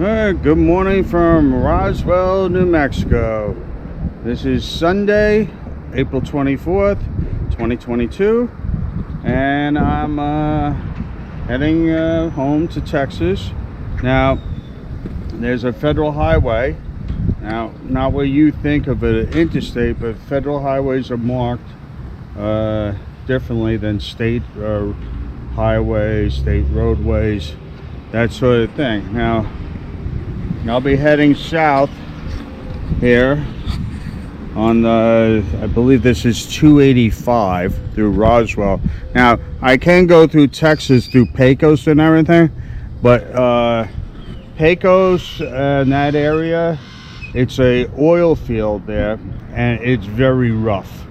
Good morning from Roswell, New Mexico. This is Sunday, April 24th, 2022, and I'm heading home to Texas. Now, there's a federal highway. Now, not what you think of an interstate, but federal highways are marked differently than state highways, state roadways, that sort of thing. Now, I'll be heading south here on the, I believe this is 285 through Roswell. Now, I can go through Texas through Pecos and everything, but Pecos and that area, it's a oil field there, and it's very rough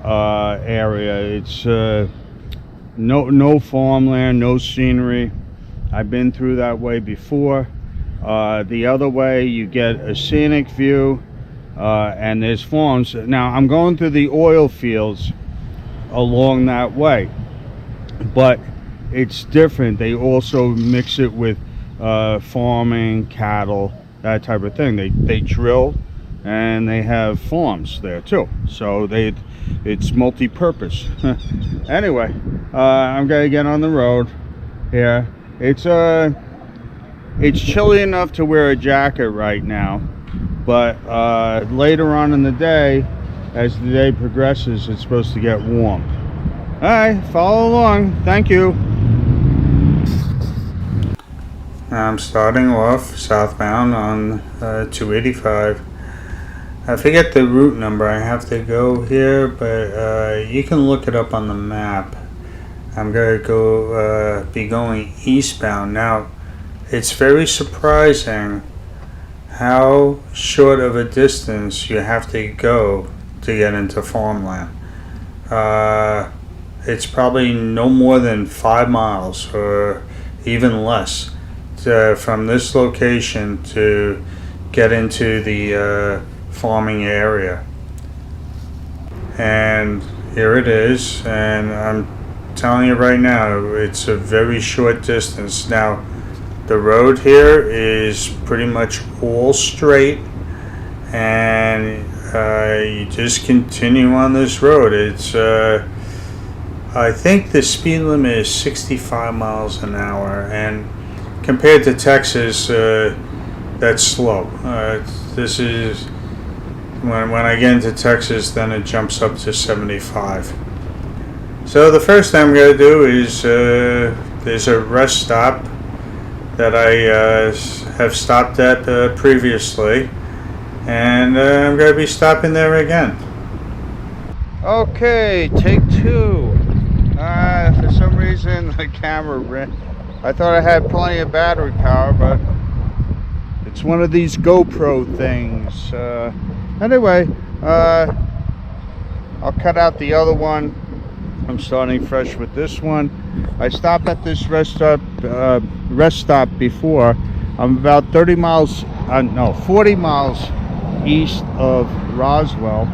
area. It's no farmland, no scenery. I've been through that way before. The other way, you get a scenic view, and there's farms. Now, I'm going through the oil fields along that way, but it's different. They also mix it with farming, cattle, that type of thing. They drill, and they have farms there too. So it's multi-purpose. Anyway, I'm gonna get on the road here. It's chilly enough to wear a jacket right now, but later on in the day, as the day progresses, it's supposed to get warm. All right, follow along. Thank you. I'm starting off southbound on 285. I forget the route number I have to go here, but you can look it up on the map. I'm going to be going eastbound. Now, it's very surprising how short of a distance you have to go to get into farmland. It's probably no more than 5 miles or even less from this location to get into the farming area. And here it is, and I'm telling you right now, it's a very short distance. Now, the road here is pretty much all straight, and you just continue on this road. It's I think the speed limit is 65 miles an hour, and compared to Texas, that's slow. This is when I get into Texas, then it jumps up to 75. So the first thing I'm going to do is there's a rest stop that I have stopped at previously, and I'm going to be stopping there again. Okay, take two. For some reason the camera ran. I thought I had plenty of battery power, but it's one of these GoPro things. Anyway, I'll cut out the other one. I'm starting fresh with this one. I stopped at this rest stop before. I'm about 40 miles east of Roswell,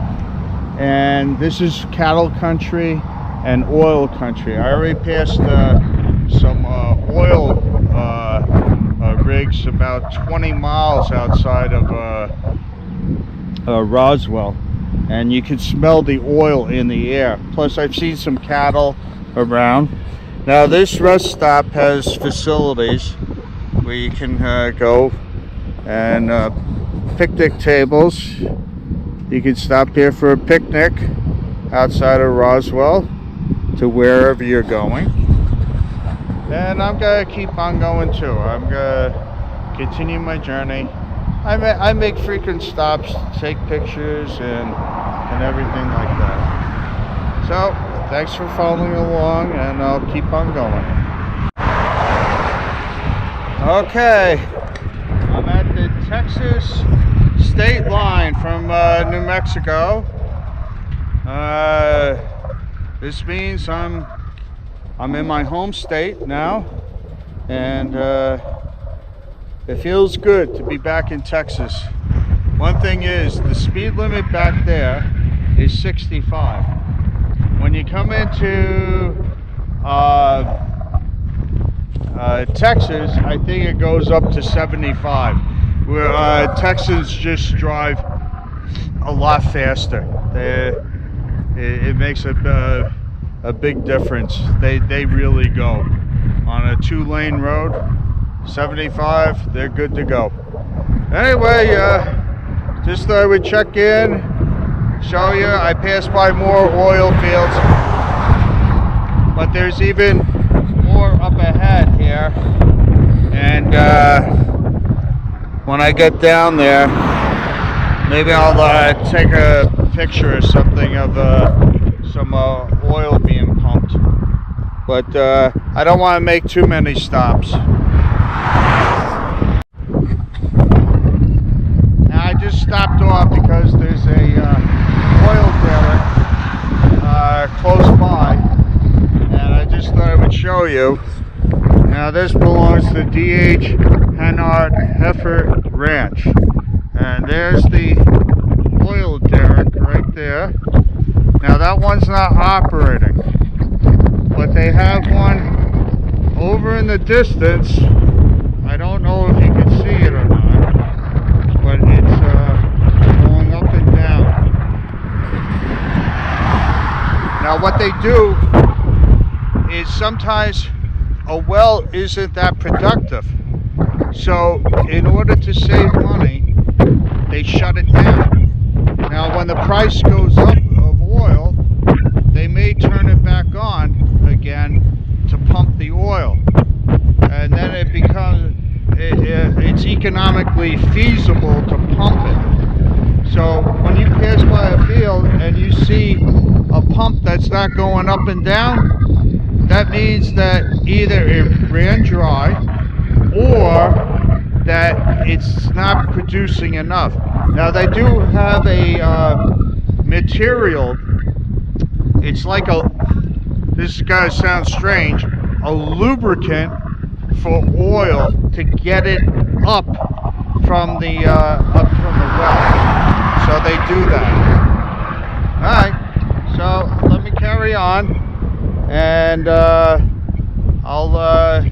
and this is cattle country and oil country. I already passed some oil rigs about 20 miles outside of Roswell, and you can smell the oil in the air. Plus, I've seen some cattle around. Now, this rest stop has facilities where you can go, and picnic tables. You can stop here for a picnic outside of Roswell to wherever you're going. And I'm gonna keep on going too. I'm gonna continue my journey. I make frequent stops, take pictures and everything like that. So thanks for following along, and I'll keep on going. Okay, I'm at the Texas state line from New Mexico. This means I'm in my home state now, and it feels good to be back in Texas. One thing is, the speed limit back there is 65. When you come into Texas, I think it goes up to 75. Where Texans just drive a lot faster. It makes a big difference. They really go. On a 2-lane road, 75, they're good to go. Anyway, just thought I would check in, show you. I passed by more oil fields, but there's even more up ahead here. And when I get down there, maybe I'll take a picture or something of some oil being pumped. But I don't want to make too many stops. Now I just stopped off because there's a oil derrick close by, and I just thought I would show you. Now this belongs to D.H. Hennard Heifer Ranch, and there's the oil derrick right there. Now that one's not operating, but they have one over in the distance. I don't know if you can see it or not, but it's going up and down. Now what they do is sometimes a well isn't that productive, so in order to save money, they shut it down. Now when the price goes up of oil, they may turn it back on again to pump the oil, and then it becomes it's economically feasible to pump it. So when you pass by a field and you see a pump that's not going up and down, that means that either it ran dry or that it's not producing enough. Now they do have a material. It's like this guy sounds strange, a lubricant for oil to get it up from the well. So they do that. All right. So let me carry on, and I'll I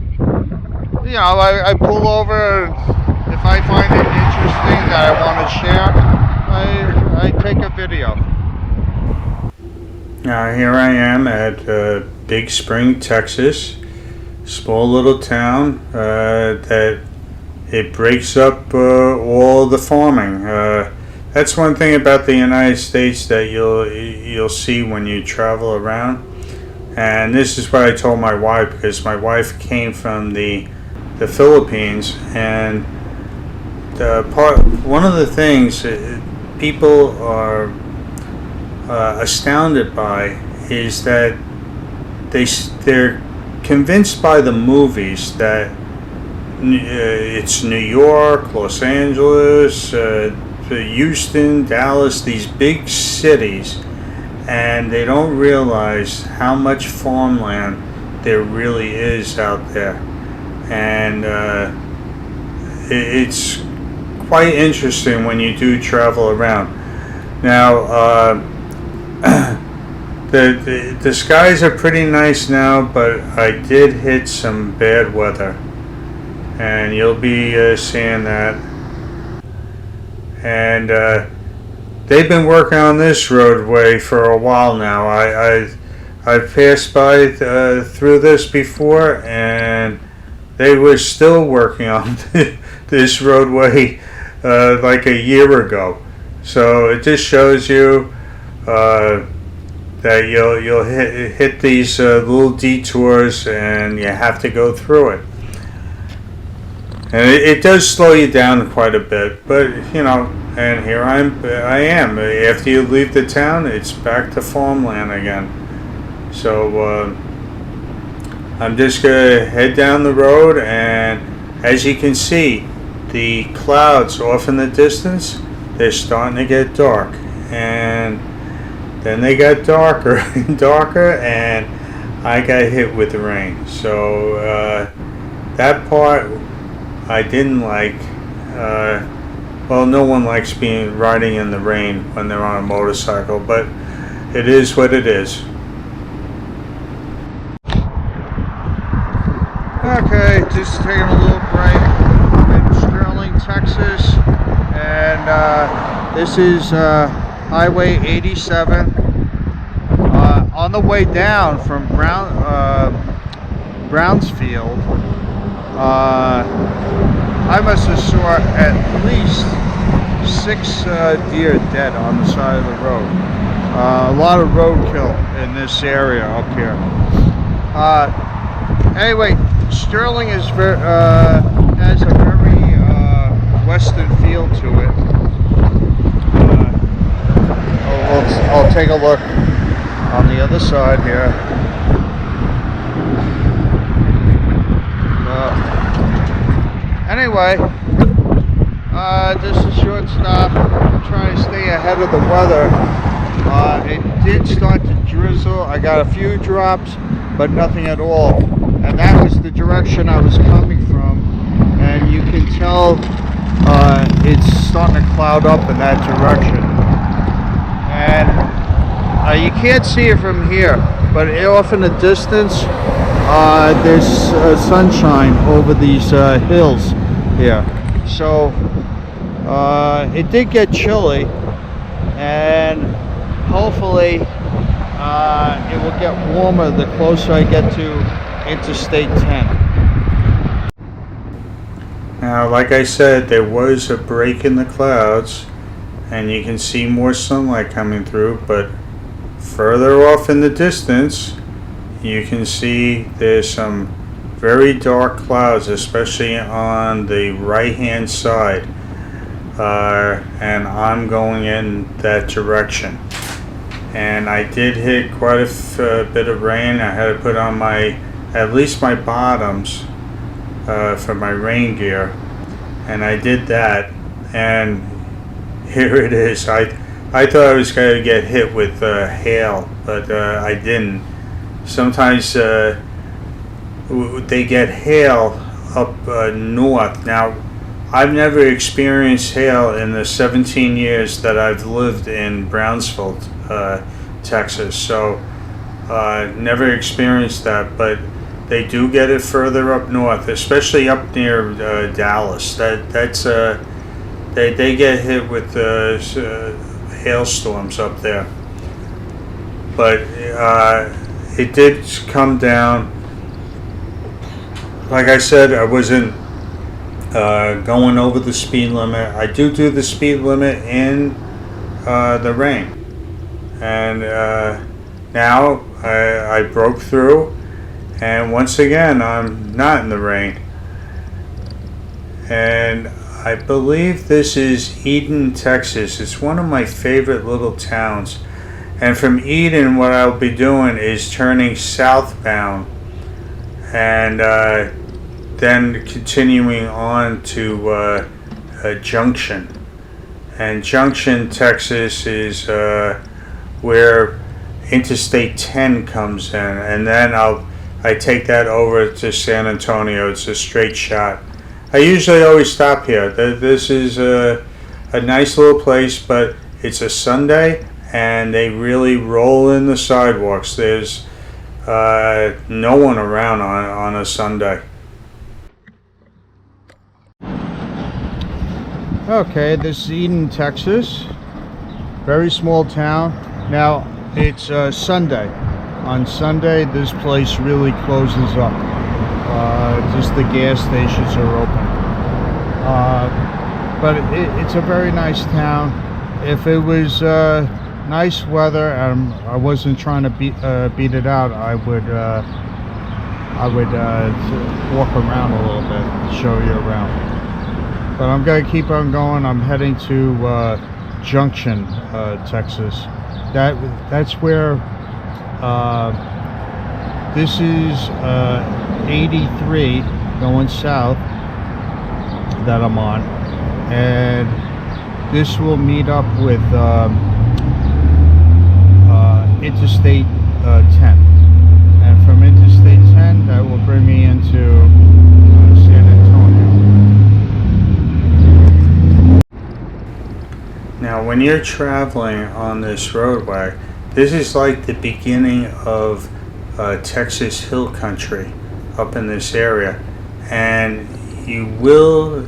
pull over. If I find it interesting that I want to share, I take a video. Now here I am at Big Spring, Texas, small little town that it breaks up all the farming. That's one thing about the United States that you'll see when you travel around. And this is what I told my wife, because my wife came from the Philippines, and one of the things people are astounded by is that they're convinced by the movies that it's New York, Los Angeles, Houston, Dallas, these big cities, and they don't realize how much farmland there really is out there. And it's quite interesting when you do travel around. Now the skies are pretty nice now, but I did hit some bad weather, and you'll be seeing that. And they've been working on this roadway for a while now. I've passed by through this before, and they were still working on this roadway like a year ago. So it just shows you that you'll hit these little detours, and you have to go through it. And it does slow you down quite a bit, but and here I am. After you leave the town, it's back to farmland again. So I'm just gonna head down the road, and as you can see, the clouds off in the distance, they're starting to get dark, and then they got darker and darker, and I got hit with the rain. So that part I didn't like. Well, no one likes riding in the rain when they're on a motorcycle, but it is what it is. Okay, Okay, just taking a little break. I'm in Sterling, Texas, and this is Highway 87. On the way down from Brownsfield, I must have saw at least 6 deer dead on the side of the road. A lot of roadkill in this area up here. Anyway, Sterling is has a very western feel to it. I'll take a look on the other side here. Anyway, just a short stop. I'm trying to stay ahead of the weather. It did start to drizzle. I got a few drops, but nothing at all. And that was the direction I was coming from. And you can tell it's starting to cloud up in that direction. And you can't see it from here, but off in the distance, there's sunshine over these hills here. So it did get chilly, and hopefully it will get warmer the closer I get to Interstate 10. Now, like I said, there was a break in the clouds, and you can see more sunlight coming through, but further off in the distance, you can see there's some very dark clouds, especially on the right hand side, and I'm going in that direction. And I did hit quite a bit of rain. I had to put on at least my bottoms for my rain gear, and I did that, and here it is. I thought I was going to get hit with hail, but I didn't. Sometimes they get hail up north. Now, I've never experienced hail in the 17 years that I've lived in Brownsville, Texas, so never experienced that, but they do get it further up north, especially up near Dallas. That's they get hit with hailstorms up there. But it did come down. Like I said, I wasn't going over the speed limit. I do the speed limit in the rain, and now I broke through, and once again I'm not in the rain. And I believe this is Eden, Texas. It's one of my favorite little towns. And from Eden, what I'll be doing is turning southbound, and then continuing on to Junction. And Junction, Texas is where Interstate 10 comes in, and then I take that over to San Antonio. It's a straight shot. I usually always stop here. This is a nice little place, but it's a Sunday, and they really roll in the sidewalks. There's no one around on a Sunday. Okay, this is Eden, Texas. Very small town. Now, it's Sunday. On Sunday, this place really closes up. Just the gas stations are open. But it's a very nice town. If it was nice weather and I wasn't trying to beat it out, I would walk around a little bit, show you around. But I'm going to keep on going. I'm heading to Junction, Texas. That's where this is 83 going south that I'm on, and this will meet up with Interstate 10, and from Interstate 10 that will bring me into San Antonio. Now, when you're traveling on this roadway, this is like the beginning of Texas Hill Country up in this area. and you will.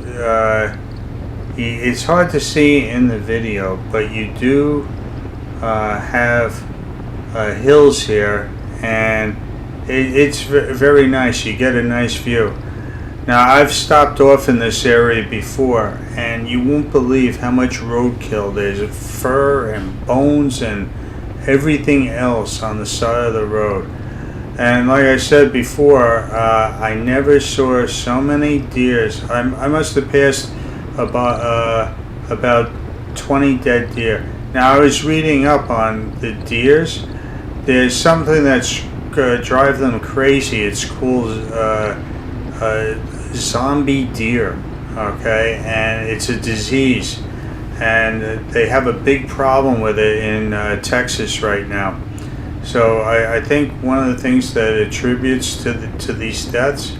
It's hard to see in the video, but you do have hills here, and it's very nice. You get a nice view. Now, I've stopped off in this area before, and you won't believe how much roadkill there's. Fur and bones and everything else on the side of the road. And like I said before, I never saw so many deers. I must have passed about 20 dead deer. Now, I was reading up on the deers. There's something that's drive them crazy. It's called zombie deer, okay, and it's a disease, and they have a big problem with it in Texas right now. So I think one of the things that attributes to these deaths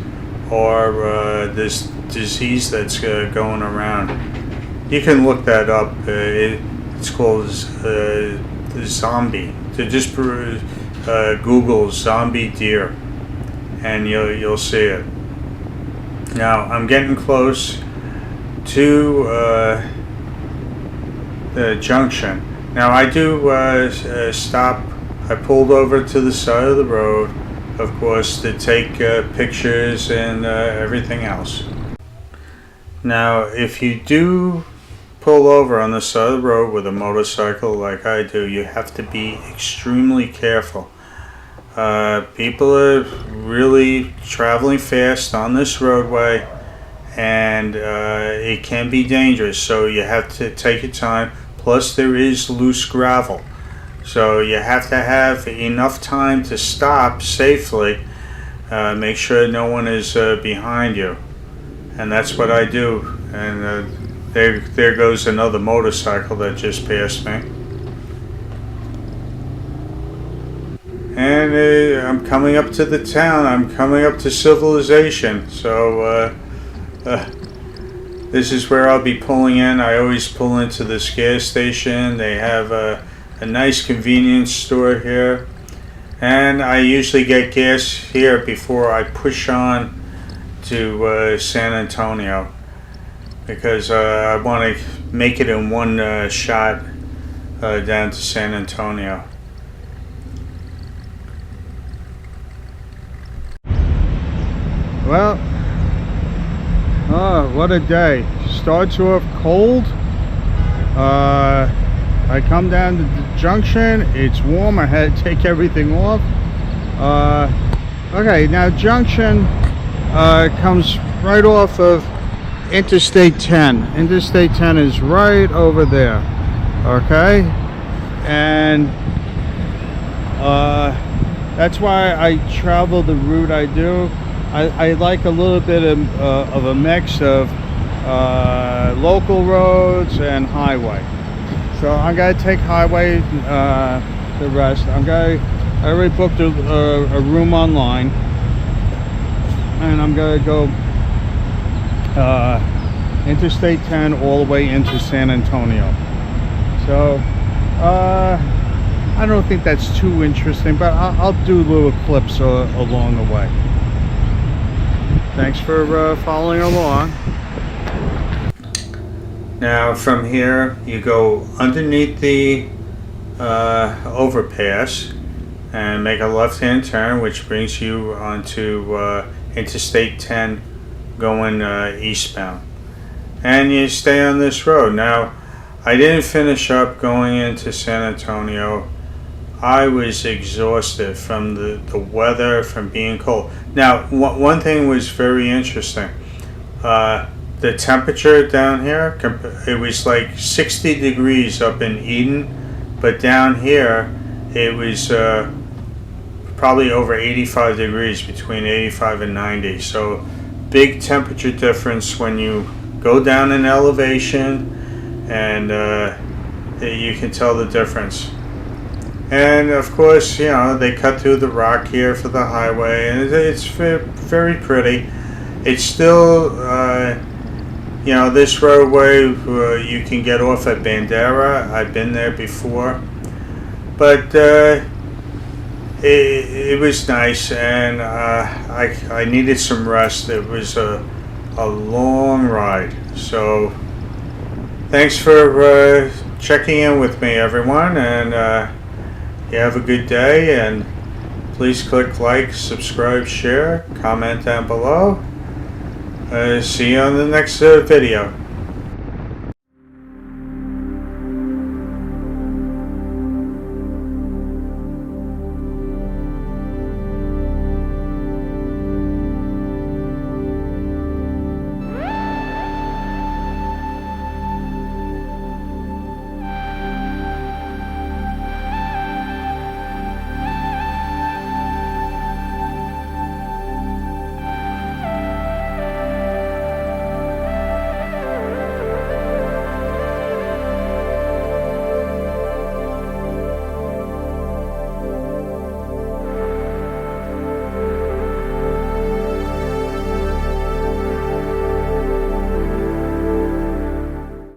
are this disease that's going around. You can look that up. It's called the zombie. So just Google zombie deer, and you'll see it. Now I'm getting close to the junction. Now I do stop. I pulled over to the side of the road, of course, to take pictures and everything else. Now, if you do pull over on the side of the road with a motorcycle like I do, you have to be extremely careful. People are really traveling fast on this roadway, and it can be dangerous, so you have to take your time. Plus, there is loose gravel, so you have to have enough time to stop safely. Make sure no one is behind you, and that's what I do. And there goes another motorcycle that just passed me. And I'm coming up to the town. I'm coming up to civilization. So this is where I'll be pulling in. I always pull into this gas station. They have a nice convenience store here. And I usually get gas here before I push on to San Antonio, because I want to make it in one shot down to San Antonio. Well, what a day. Starts off cold. I come down to the junction. It's warm. I had to take everything off. Okay, now junction comes right off of Interstate 10. Interstate 10 is right over there. Okay? And that's why I travel the route I do. I like a little bit of a mix of local roads and highway. So I'm gonna take highway the rest. I already booked a room online, and I'm gonna go Interstate 10 all the way into San Antonio. So I don't think that's too interesting, but I'll do little clips along the way. Thanks for following along. Now from here you go underneath the overpass and make a left-hand turn, which brings you onto Interstate 10 going eastbound, and you stay on this road. Now I didn't finish up going into San Antonio. I was exhausted from the weather, from being cold. Now, one thing was very interesting. The temperature down here, it was like 60 degrees up in Eden, but down here it was probably over 85 degrees, between 85 and 90. So big temperature difference when you go down in elevation, and you can tell the difference. And of course, you know, they cut through the rock here for the highway, and it's very pretty. It's still, you know, this roadway, you can get off at Bandera. I've been there before. But it was nice, and I needed some rest. It was a long ride. So thanks for checking in with me, everyone, and you have a good day. And please click like, subscribe, share, comment down below. See you on the next video.